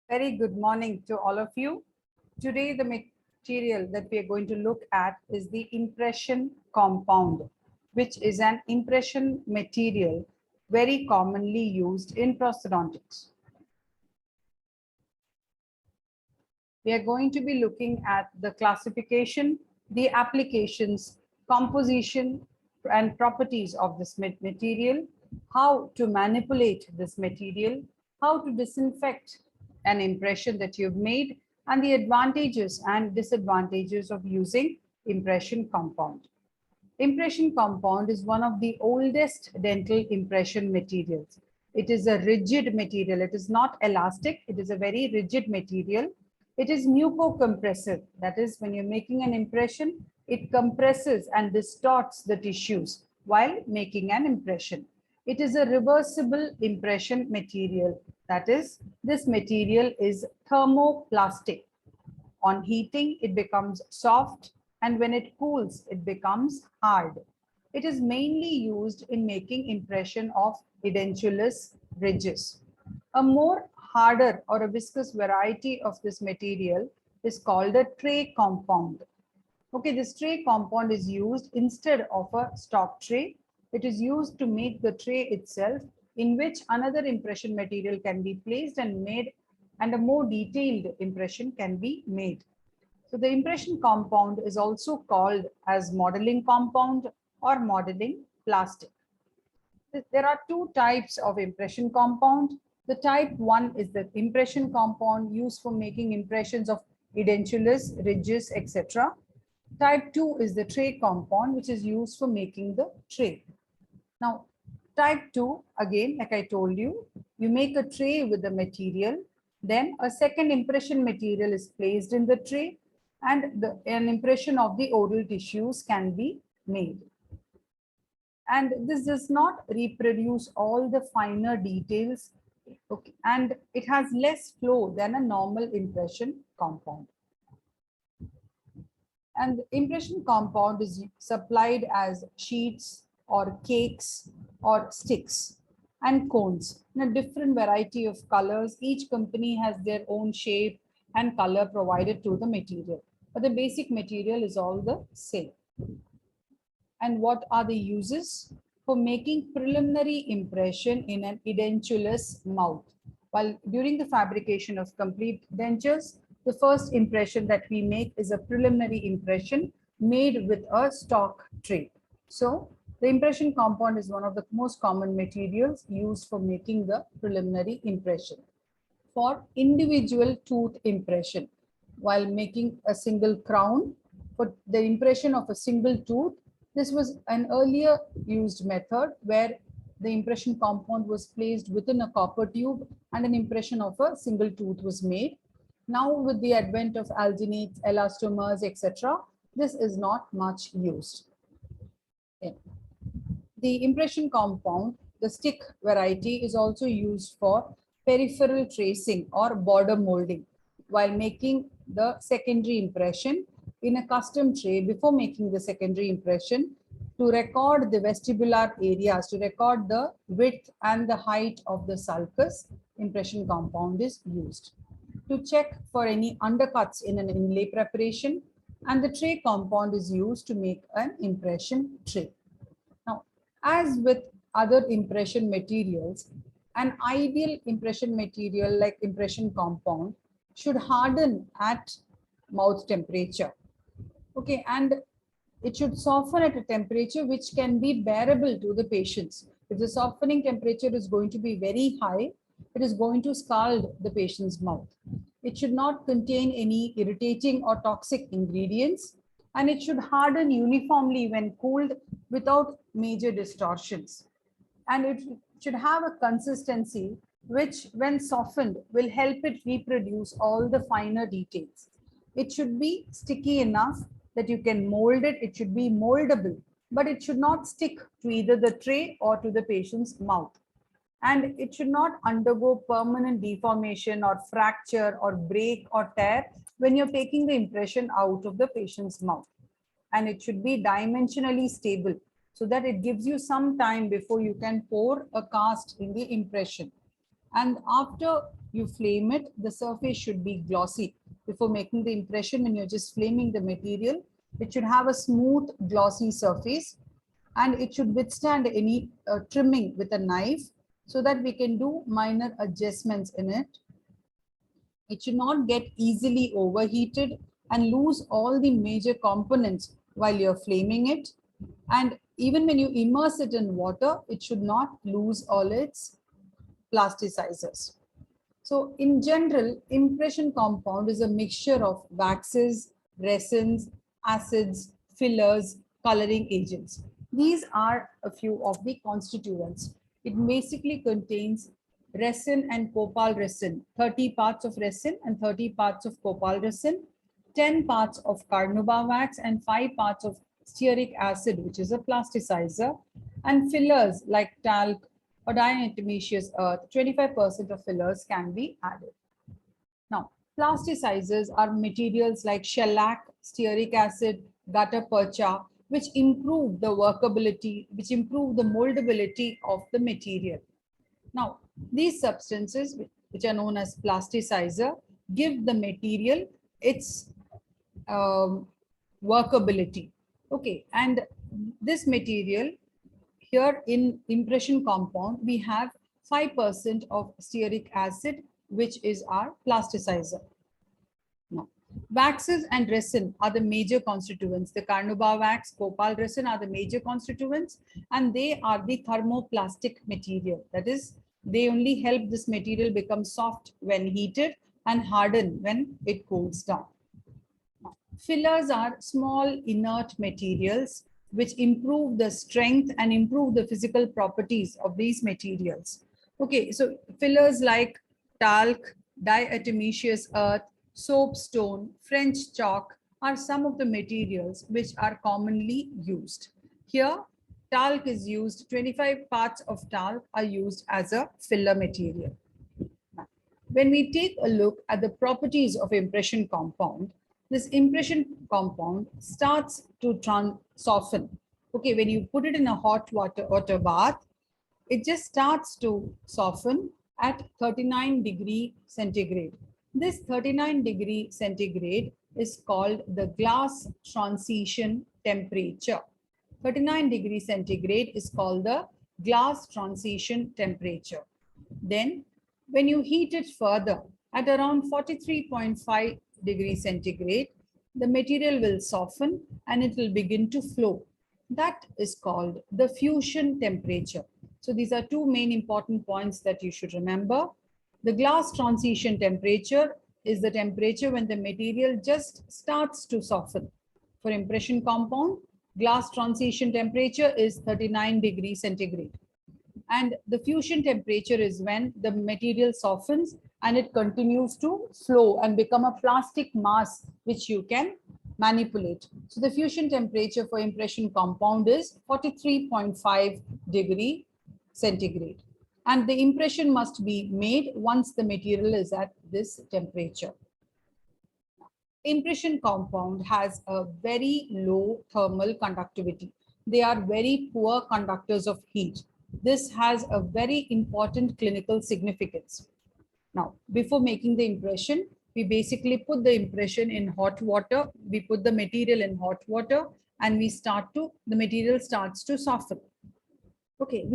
Very good morning to all of you. Today, the material that we are going to look at is the impression compound, which is an impression material very commonly used in prosthodontics. We are going to be looking at the classification, the applications, composition, and properties of this material, how to manipulate this material, how to disinfect an impression that you've made, and the advantages and disadvantages of using impression compound. Impression compound is one of the oldest dental impression materials. It is a rigid material. It is not elastic. It is a very rigid material. It is mucocompressive. That is, when you're making an impression, it compresses and distorts the tissues while making an impression. It is a reversible impression material. That is, this material is thermoplastic. On heating, it becomes soft, and when it cools, it becomes hard. It is mainly used in making impression of edentulous ridges. A more harder or a viscous variety of this material is called a tray compound. Okay, this tray compound is used instead of a stock tray. It is used to make the tray itself, in which another impression material can be placed and made, and a more detailed impression can be made. So the impression compound is also called as modeling compound or modeling plastic. There are two types of impression compound. The type 1 is the impression compound used for making impressions of edentulous ridges, etc. Type 2 is the tray compound, which is used for making the tray. Now, type 2, again, like I told you, you make a tray with the material, then a second impression material is placed in the tray, and an impression of the oral tissues can be made. And this does not reproduce all the finer details, okay, and it has less flow than a normal impression compound. And the impression compound is supplied as sheets or cakes or sticks and cones in a different variety of colors. Each company has their own shape and color provided to the material, but the basic material is all the same. And what are the uses? For making preliminary impression in an edentulous mouth. While during the fabrication of complete dentures, the first impression that we make is a preliminary impression made with a stock tray. So the impression compound is one of the most common materials used for making the preliminary impression. For individual tooth impression, while making a single crown, for the impression of a single tooth, this was an earlier used method where the impression compound was placed within a copper tube and an impression of a single tooth was made. Now, with the advent of alginates, elastomers, etc., this is not much used. Okay. The impression compound, the stick variety, is also used for peripheral tracing or border molding while making the secondary impression in a custom tray. Before making the secondary impression, to record the vestibular areas, to record the width and the height of the sulcus, impression compound is used. To check for any undercuts in an inlay preparation, and the tray compound is used to make an impression tray. Now, as with other impression materials, an ideal impression material like impression compound should harden at mouth temperature. Okay, and it should soften at a temperature which can be bearable to the patients. If the softening temperature is going to be very high, it is going to scald the patient's mouth. It should not contain any irritating or toxic ingredients, and it should harden uniformly when cooled without major distortions. And it should have a consistency which, when softened, will help it reproduce all the finer details. It should be sticky enough that you can mold it. It should be moldable, but it should not stick to either the tray or to the patient's mouth. And it should not undergo permanent deformation or fracture or break or tear when you're taking the impression out of the patient's mouth. And it should be dimensionally stable so that it gives you some time before you can pour a cast in the impression. And after you flame it, the surface should be glossy. Before making the impression, when you're just flaming the material, it should have a smooth, glossy surface, and it should withstand any trimming with a knife so that we can do minor adjustments in it. It should not get easily overheated and lose all the major components while you're flaming it. And even when you immerse it in water, it should not lose all its plasticizers. So in general, impression compound is a mixture of waxes, resins, acids, fillers, coloring agents. These are a few of the constituents. It basically contains resin and copal resin, 30 parts of resin and 30 parts of copal resin, 10 parts of carnauba wax and 5 parts of stearic acid, which is a plasticizer, and fillers like talc or diatomaceous earth. 25% of fillers can be added. Now, plasticizers are materials like shellac, stearic acid, gutta percha, which improve the workability, which improve the moldability of the material. Now, these substances, which are known as plasticizer, give the material its workability. Okay, and this material here in impression compound, we have 5% of stearic acid, which is our plasticizer. Now, waxes and resin are the major constituents. The carnauba wax, copal resin are the major constituents, and they are the thermoplastic material. That is, they only help this material become soft when heated and harden when it cools down. Fillers are small inert materials which improve the strength and improve the physical properties of these materials. Okay, so fillers like talc, diatomaceous earth, soapstone, French chalk are some of the materials which are commonly used. Here, talc is used, 25 parts of talc are used as a filler material. When we take a look at the properties of impression compound, this impression compound starts to soften. Okay, when you put it in a hot water bath, it just starts to soften at 39 degrees centigrade. This 39 degrees centigrade is called the glass transition temperature. 39 degrees centigrade is called the glass transition temperature. Then when you heat it further at around 43.5 degrees centigrade, the material will soften and it will begin to flow. That is called the fusion temperature. So these are two main important points that you should remember. The glass transition temperature is the temperature when the material just starts to soften. For impression compound, glass transition temperature is 39 degrees centigrade. And the fusion temperature is when the material softens and it continues to flow and become a plastic mass which you can manipulate. So the fusion temperature for impression compound is 43.5 degree centigrade. And the impression must be made once the material is at this temperature. Impression compound has a very low thermal conductivity. They are very poor conductors of heat. This has a very important clinical significance. Now, before making the impression, we basically put the impression in hot water. We put the material in hot water and the material starts to soften. Okay,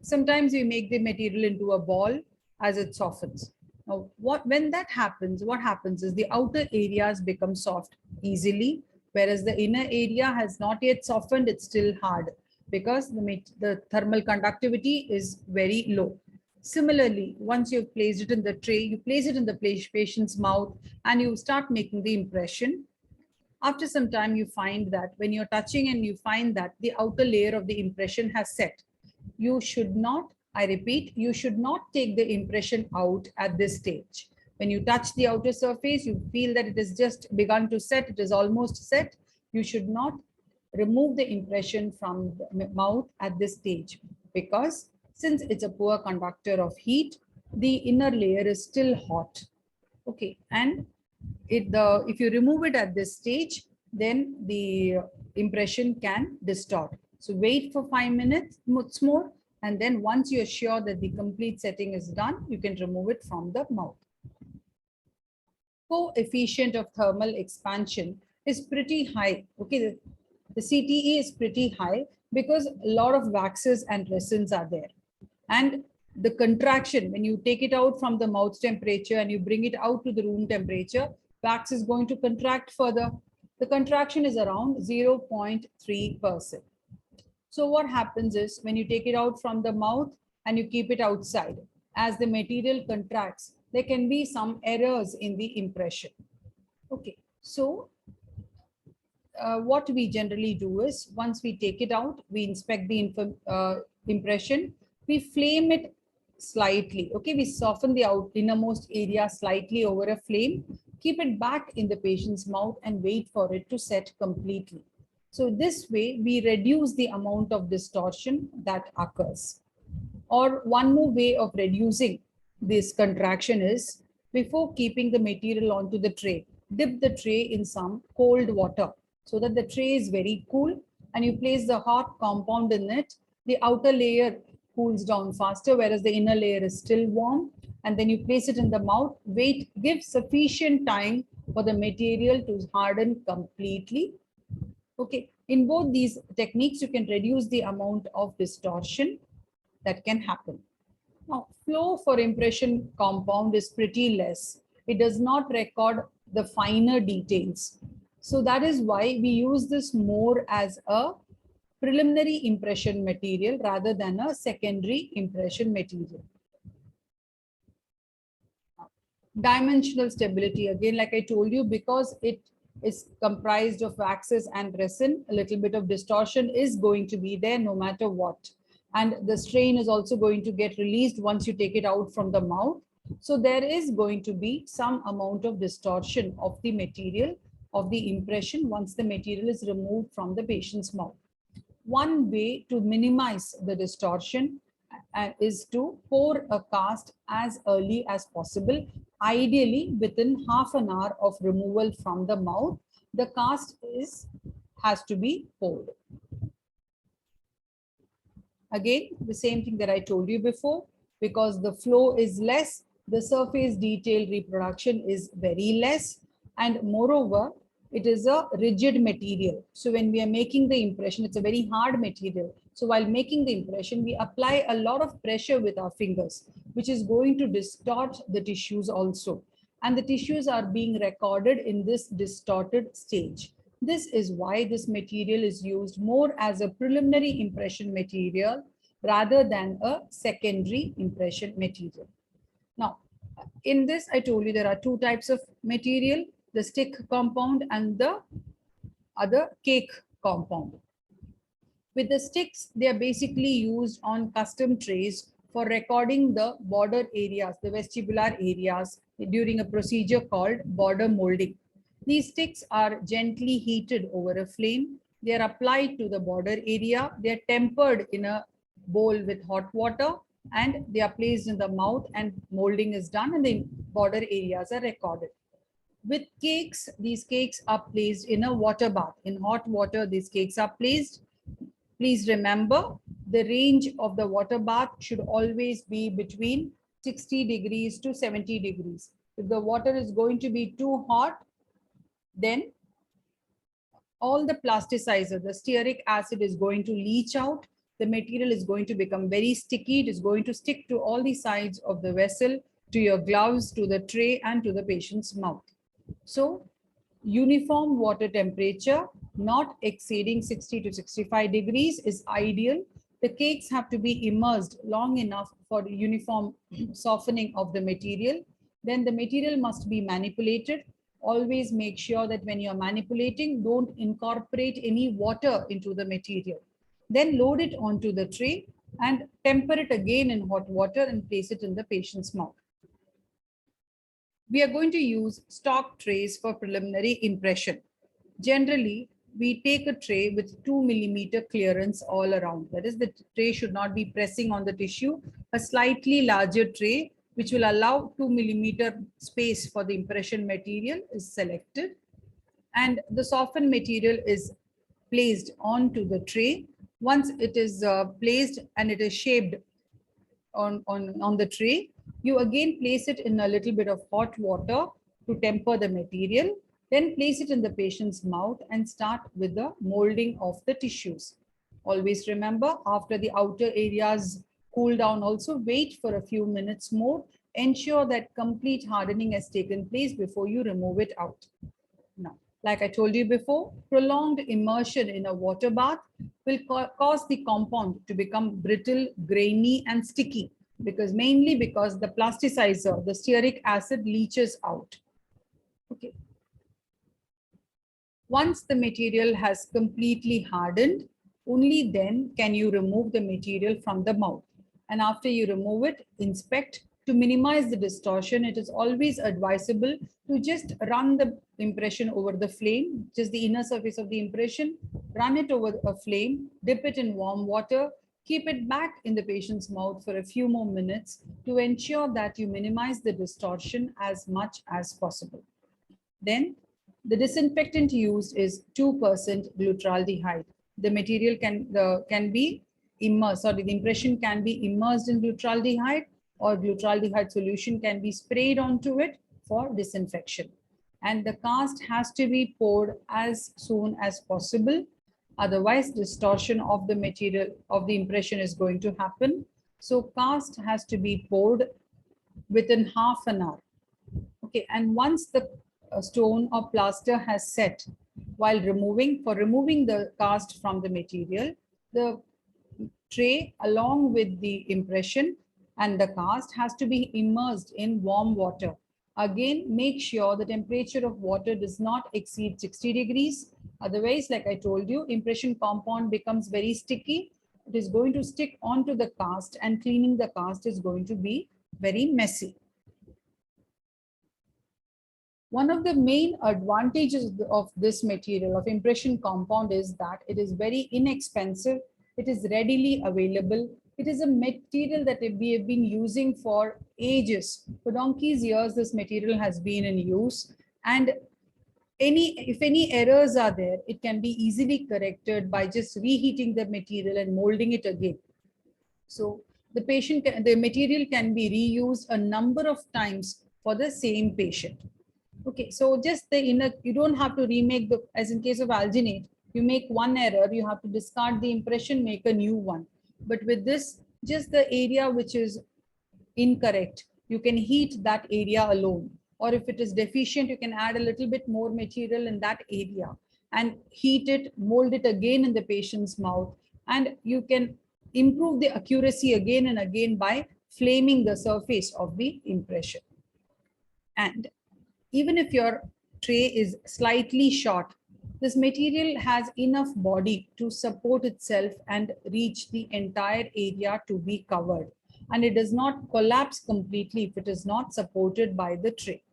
sometimes we make the material into a ball as it softens. Now, when that happens, what happens is the outer areas become soft easily, whereas the inner area has not yet softened, it's still hard because the thermal conductivity is very low. Similarly, once you've placed it in the tray, you place it in the patient's mouth and you start making the impression. After some time, you find that when you're touching and you find that the outer layer of the impression has set, you should not, I repeat, you should not take the impression out at this stage. When you touch the outer surface, you feel that it has just begun to set, it is almost set. You should not remove the impression from the mouth at this stage because since it's a poor conductor of heat, the inner layer is still hot. Okay, and if you remove it at this stage, then the impression can distort. So wait for 5 minutes more And then once you're sure that the complete setting is done, you can remove it from the mouth. Coefficient of thermal expansion is pretty high. Okay, the CTE is pretty high because a lot of waxes and resins are there. And the contraction, when you take it out from the mouth temperature and you bring it out to the room temperature, wax is going to contract further. The contraction is around 0.3%. So what happens is when you take it out from the mouth and you keep it outside, as the material contracts, there can be some errors in the impression. Okay, so what we generally do is once we take it out, we inspect the impression, we flame it slightly. Okay, we soften the innermost area slightly over a flame, keep it back in the patient's mouth and wait for it to set completely. So this way we reduce the amount of distortion that occurs. Or one more way of reducing this contraction is before keeping the material onto the tray, dip the tray in some cold water so that the tray is very cool, and you place the hot compound in it. The outer layer cools down faster, whereas the inner layer is still warm. And then you place it in the mouth, wait, give sufficient time for the material to harden completely. Okay, in both these techniques, you can reduce the amount of distortion that can happen. Now, flow for impression compound is pretty less. It does not record the finer details. So that is why we use this more as a preliminary impression material rather than a secondary impression material. Dimensional stability, again, like I told you, because it is comprised of waxes and resin, a little bit of distortion is going to be there no matter what. And the strain is also going to get released once you take it out from the mouth. So there is going to be some amount of distortion of the material, of the impression, once the material is removed from the patient's mouth. One way to minimize the distortion is to pour a cast as early as possible. Ideally, within half an hour of removal from the mouth, the cast has to be poured. Again, the same thing that I told you before, because the flow is less, the surface detail reproduction is very less, and moreover, it is a rigid material. So when we are making the impression, it's a very hard material. So while making the impression, we apply a lot of pressure with our fingers, which is going to distort the tissues also. And the tissues are being recorded in this distorted stage. This is why this material is used more as a preliminary impression material rather than a secondary impression material. Now, in this, I told you there are two types of material, the stick compound and the other cake compound. With the sticks, they are basically used on custom trays for recording the border areas, the vestibular areas, during a procedure called border molding. These sticks are gently heated over a flame. They are applied to the border area. They are tempered in a bowl with hot water, and they are placed in the mouth, and molding is done and the border areas are recorded. With cakes, these cakes are placed in a water bath. In hot water, these cakes are placed. Please remember, the range of the water bath should always be between 60 degrees to 70 degrees. If the water is going to be too hot, then all the plasticizer, the stearic acid, is going to leach out. The material is going to become very sticky. It is going to stick to all the sides of the vessel, to your gloves, to the tray, and to the patient's mouth. So, uniform water temperature, not exceeding 60 to 65 degrees, is ideal. The cakes have to be immersed long enough for uniform softening of the material. Then the material must be manipulated. Always make sure that when you're manipulating, don't incorporate any water into the material. Then load it onto the tray and temper it again in hot water and place it in the patient's mouth. We are going to use stock trays for preliminary impression. Generally, we take a tray with 2 millimeter clearance all around. That is, the tray should not be pressing on the tissue. A slightly larger tray, which will allow 2 millimeter space for the impression material, is selected. And the softened material is placed onto the tray. Once it is placed and it is shaped on the tray, you again place it in a little bit of hot water to temper the material. Then place it in the patient's mouth and start with the molding of the tissues. Always remember, after the outer areas cool down, also wait for a few minutes more. Ensure that complete hardening has taken place before you remove it out. Now, like I told you before, prolonged immersion in a water bath will cause the compound to become brittle, grainy, and sticky, mainly because the plasticizer, the stearic acid, leaches out. Okay. Once the material has completely hardened, only then can you remove the material from the mouth. And after you remove it, inspect. To minimize the distortion, it is always advisable to just run the impression over the flame, just the inner surface of the impression, run it over a flame, dip it in warm water, keep it back in the patient's mouth for a few more minutes to ensure that you minimize the distortion as much as possible. Then the disinfectant used is 2% glutaraldehyde. The material can be immersed, or the impression can be immersed in glutaraldehyde, or glutaraldehyde solution can be sprayed onto it for disinfection. And the cast has to be poured as soon as possible. Otherwise, distortion of the material of the impression is going to happen. So cast has to be poured within half an hour. Okay, and once the stone or plaster has set, while removing the cast from the material, the tray along with the impression and the cast has to be immersed in warm water. Again, make sure the temperature of water does not exceed 60 degrees. Otherwise, like I told you, impression compound becomes very sticky. It is going to stick onto the cast, and cleaning the cast is going to be very messy. One of the main advantages of this material, of impression compound, is that it is very inexpensive. It is readily available. It is a material that we have been using for ages. For donkey's years, this material has been in use. And if any errors are there, it can be easily corrected by just reheating the material and molding it again. So the material can be reused a number of times for the same patient. Okay, so just you don't have to remake as in case of alginate, you make one error, you have to discard the impression, make a new one. But with this, just the area which is incorrect, you can heat that area alone. Or if it is deficient, you can add a little bit more material in that area and heat it, mold it again in the patient's mouth. And you can improve the accuracy again and again by flaming the surface of the impression. And even if your tray is slightly short, this material has enough body to support itself and reach the entire area to be covered. And it does not collapse completely if it is not supported by the tray.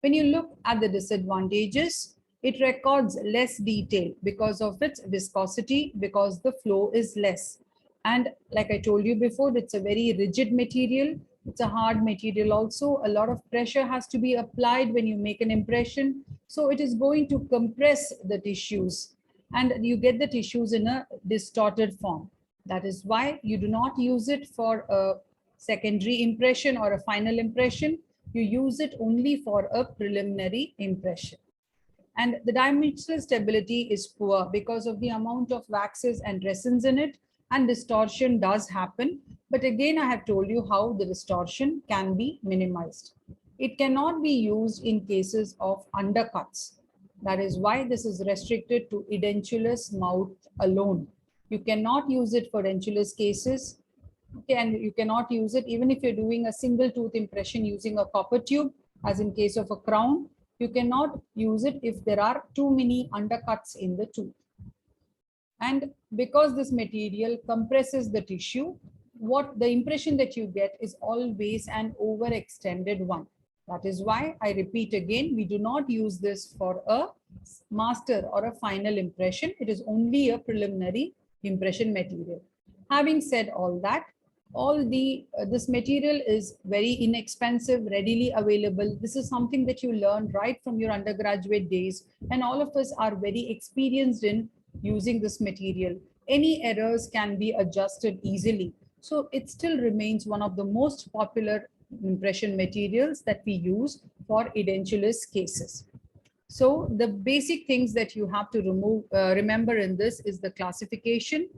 When you look at the disadvantages, it records less detail because of its viscosity, because the flow is less. And like I told you before, it's a very rigid material. It's a hard material also. A lot of pressure has to be applied when you make an impression. So it is going to compress the tissues and you get the tissues in a distorted form. That is why you do not use it for a secondary impression or a final impression. You use it only for a preliminary impression. And the dimensional stability is poor because of the amount of waxes and resins in it, and distortion does happen. But again, I have told you how the distortion can be minimized. It cannot be used in cases of undercuts. That is why this is restricted to edentulous mouth alone. You cannot use it for edentulous cases. Okay, and you cannot use it even if you're doing a single tooth impression using a copper tube, as in case of a crown. You cannot use it if there are too many undercuts in the tooth. And because this material compresses the tissue, what the impression that you get is always an overextended one. That is why I repeat again, we do not use this for a master or a final impression. It is only a preliminary impression material. Having said all that, this material is very inexpensive, readily available. This is something that you learn right from your undergraduate days, and all of us are very experienced in using this material. Any errors can be adjusted easily. So it still remains one of the most popular impression materials that we use for edentulous cases. So the basic things that you have to remember in this is the classification,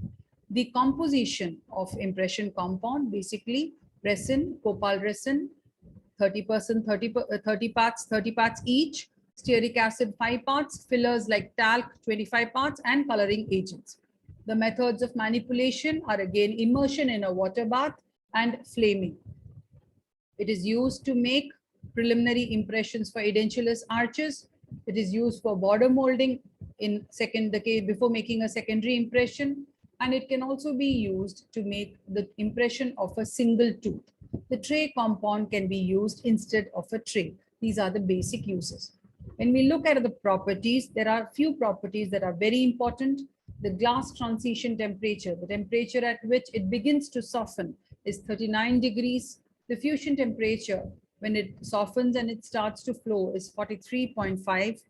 the composition of impression compound, basically resin, copal resin, 30%, 30 parts, 30 parts each, stearic acid 5 parts, fillers like talc 25 parts, and coloring agents. The methods of manipulation are again immersion in a water bath and flaming. It is used to make preliminary impressions for edentulous arches. It is used for border molding in before making a secondary impression, and it can also be used to make the impression of a single tooth. The tray compound can be used instead of a tray. These are the basic uses. When we look at the properties, there are few properties that are very important. The glass transition temperature, the temperature at which it begins to soften, is 39 degrees. The fusion temperature, when it softens and it starts to flow, is 43.5.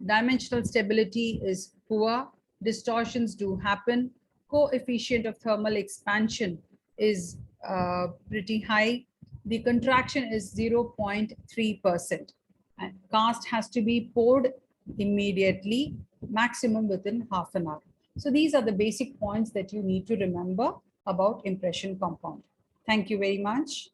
Dimensional stability is poor. Distortions do happen. Coefficient of thermal expansion is pretty high. The contraction is 0.3%. And cast has to be poured immediately, maximum within half an hour. So these are the basic points that you need to remember about impression compound. Thank you very much.